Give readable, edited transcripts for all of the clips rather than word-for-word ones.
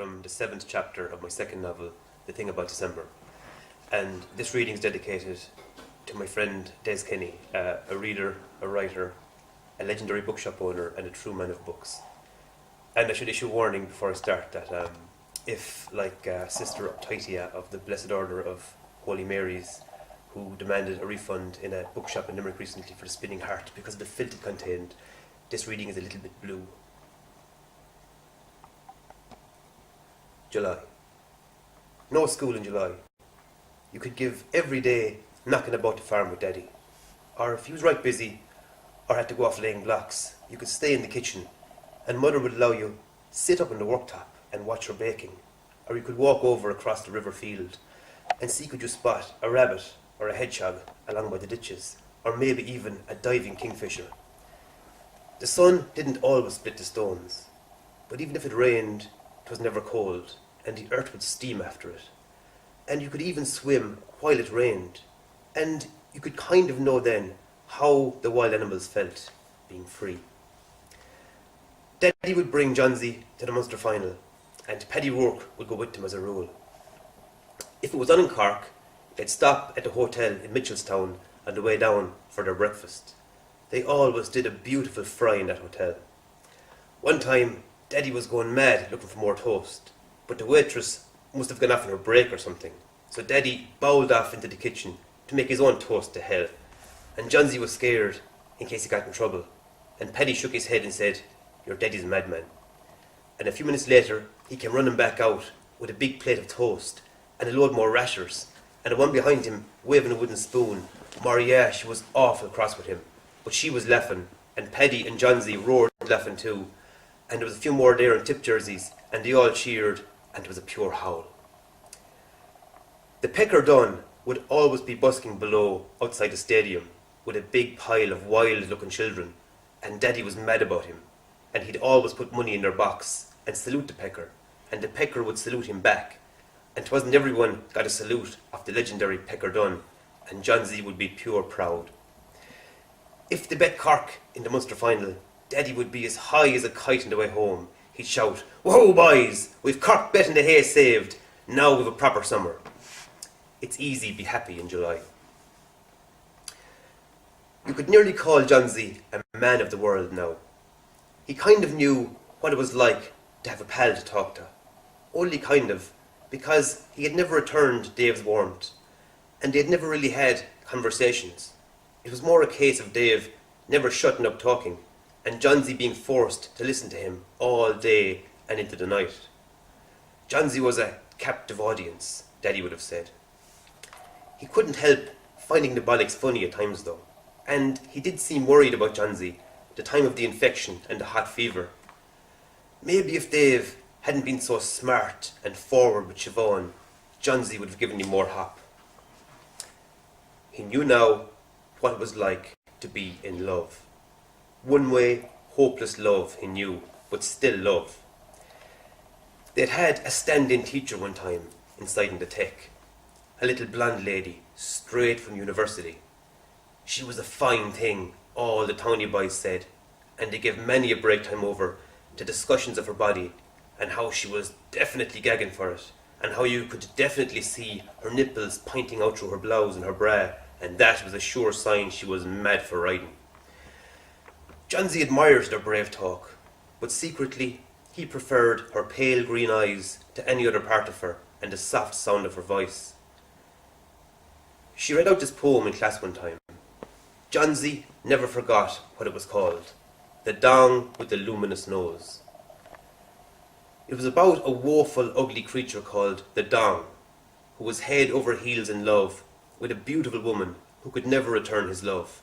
from the 7th chapter of my second novel, The Thing About December. And this reading is dedicated to my friend Des Kenny, a reader, a writer, a legendary bookshop owner, and a true man of books. And I should issue a warning before I start that if, like Sister Uptightia of the Blessed Order of Holy Marys, who demanded a refund in a bookshop in Limerick recently for The Spinning Heart because of the filth it contained, this reading is a little bit blue. July. No school in July. You could give every day knocking about the farm with Daddy. Or if he was right busy, or had to go off laying blocks, you could stay in the kitchen, and Mother would allow you sit up on the worktop and watch her baking. Or you could walk over across the river field and see could you spot a rabbit or a hedgehog along by the ditches, or maybe even a diving kingfisher. The sun didn't always split the stones, but even if it rained, it was never cold, and the earth would steam after it. And you could even swim while it rained, and you could kind of know then how the wild animals felt being free. Daddy would bring Janzi to the Munster final, and Paddy Rourke would go with him as a rule. If it was on in Cork, they'd stop at the hotel in Mitchelstown on the way down for their breakfast. They always did a beautiful fry in that hotel. One time, Daddy was going mad looking for more toast, but the waitress must have gone off on her break or something. So Daddy bowled off into the kitchen to make his own toast to hell. And Johnsy was scared in case he got in trouble. And Paddy shook his head and said, "Your Daddy's a madman." And a few minutes later, he came running back out with a big plate of toast and a load more rashers, and the one behind him waving a wooden spoon. Maria, she was awful cross with him, but she was laughing, and Paddy and Johnsy roared laughing too. And there was a few more there in tip jerseys, and they all cheered, and it was a pure howl. The Pecker Dun would always be busking below outside the stadium with a big pile of wild-looking children, and Daddy was mad about him, and he'd always put money in their box and salute the Pecker, and the Pecker would salute him back, and 'twasn't everyone got a salute of the legendary Pecker Dun, and Janzi would be pure proud. If they bet Cork in the Munster final, Daddy would be as high as a kite on the way home. He'd shout, "Whoa, boys, we've Cork bet in the hay saved. Now we've a proper summer." It's easy be happy in July. You could nearly call Janzi a man of the world now. He kind of knew what it was like to have a pal to talk to. Only kind of, because he had never returned Dave's warmth, and they had never really had conversations. It was more a case of Dave never shutting up talking, and Johnsy being forced to listen to him all day and into the night. Johnsy was a captive audience, Daddy would have said. He couldn't help finding the bollocks funny at times though, and he did seem worried about Johnsy, the time of the infection and the hot fever. Maybe if Dave hadn't been so smart and forward with Siobhan, Johnsy would have given him more hop. He knew now what it was like to be in love. One way, hopeless love, he knew, but still love. They'd had a stand-in teacher one time inside in the tech, a little blonde lady, straight from university. She was a fine thing, all the towny boys said, and they gave many a break time over to discussions of her body, and how she was definitely gagging for it, and how you could definitely see her nipples pointing out through her blouse and her bra, and that was a sure sign she was mad for riding. Johnsy admired their brave talk, but secretly he preferred her pale green eyes to any other part of her, and the soft sound of her voice. She read out this poem in class one time. Johnsy never forgot what it was called, "The Dong with the Luminous Nose." It was about a woeful, ugly creature called the Dong, who was head over heels in love with a beautiful woman who could never return his love.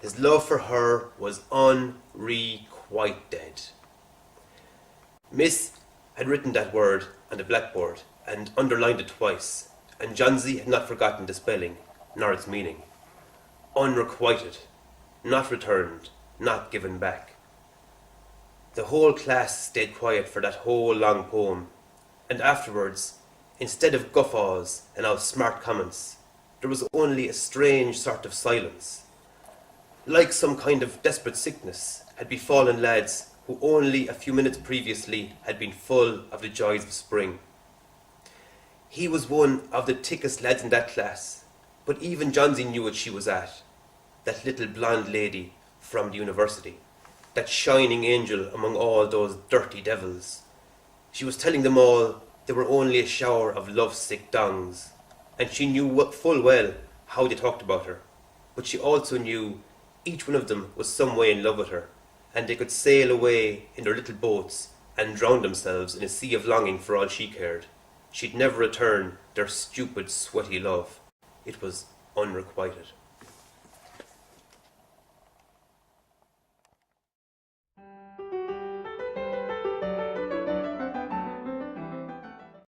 His love for her was quite dead. Miss had written that word on the blackboard and underlined it twice, and Johnsy had not forgotten the spelling, nor its meaning. Unrequited, not returned, not given back. The whole class stayed quiet for that whole long poem, and afterwards, instead of guffaws and all smart comments, there was only a strange sort of silence. Like some kind of desperate sickness had befallen lads who only a few minutes previously had been full of the joys of spring. He was one of the thickest lads in that class, but even Janzi knew what she was at. That little blonde lady from the university, that shining angel among all those dirty devils. She was telling them all they were only a shower of love-sick dongs, and she knew full well how they talked about her. But she also knew each one of them was some way in love with her, and they could sail away in their little boats and drown themselves in a sea of longing for all she cared. She'd never return their stupid, sweaty love. It was unrequited.